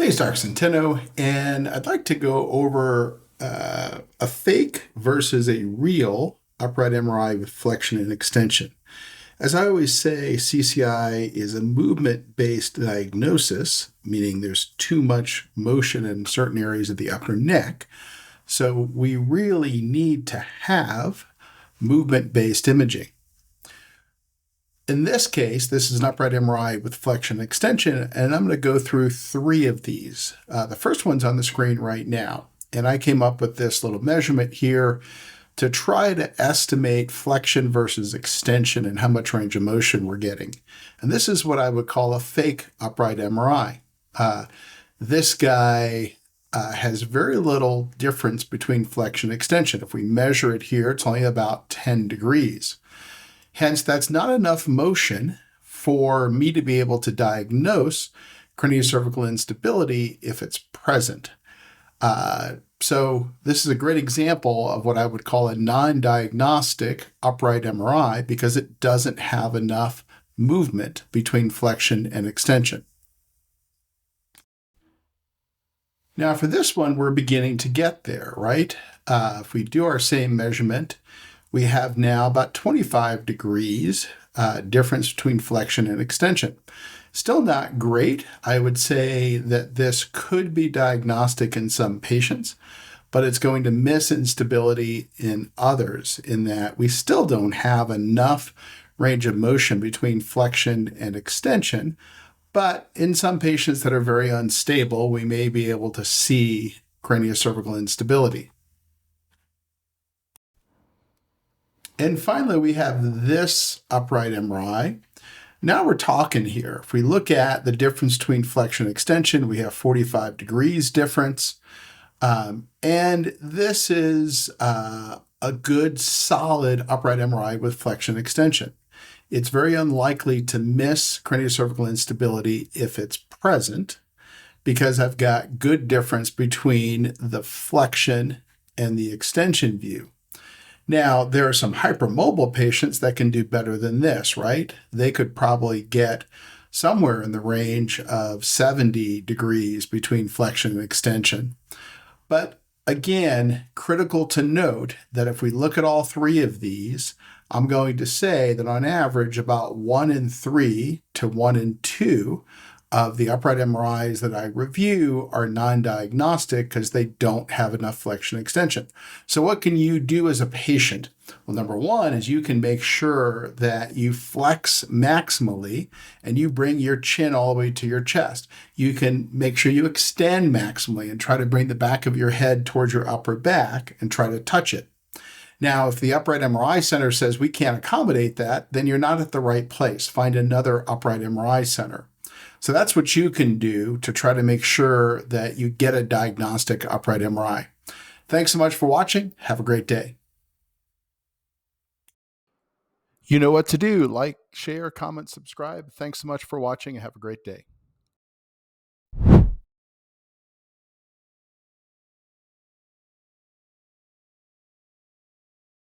Thanks, Dr. Centeno, and I'd like to go over a fake versus a real upright MRI with flexion and extension. As I always say, CCI is a movement-based diagnosis, meaning there's too much motion in certain areas of the upper neck. So we really need to have movement-based imaging. In this case, this is an upright MRI with flexion and extension, and I'm going to go through three of these. The first one's on the screen right now, and I came up with this little measurement here to try to estimate flexion versus extension and how much range of motion we're getting. And this is what I would call a fake upright MRI. This guy has very little difference between flexion and extension. If we measure it here, it's only about 10 degrees. Hence, that's not enough motion for me to be able to diagnose craniocervical instability if it's present. So this is a great example of what I would call a non-diagnostic upright MRI because it doesn't have enough movement between flexion and extension. Now for this one, we're beginning to get there, right? If we do our same measurement, we have now about 25 degrees difference between flexion and extension. Still not great. I would say that this could be diagnostic in some patients, but it's going to miss instability in others in that we still don't have enough range of motion between flexion and extension. But in some patients that are very unstable, we may be able to see craniocervical instability. And finally, we have this upright MRI. Now we're talking here. If we look at the difference between flexion and extension, we have 45 degrees difference. And this is a good, solid upright MRI with flexion extension. It's very unlikely to miss craniocervical instability if it's present because I've got good difference between the flexion and the extension view. Now, there are some hypermobile patients that can do better than this, right? They could probably get somewhere in the range of 70 degrees between flexion and extension. But again, critical to note that if we look at all three of these, I'm going to say that on average, about 1 in 3 to 1 in 2 of the upright MRIs that I review are non-diagnostic because they don't have enough flexion extension. So what can you do as a patient? Well, number one is you can make sure that you flex maximally and you bring your chin all the way to your chest. You can make sure you extend maximally and try to bring the back of your head towards your upper back and try to touch it. Now, if the upright MRI center says we can't accommodate that, then you're not at the right place. Find another upright MRI center. So that's what you can do to try to make sure that you get a diagnostic upright MRI. Thanks so much for watching. Have a great day. You know what to do. Like, share, comment, subscribe. Thanks so much for watching and have a great day.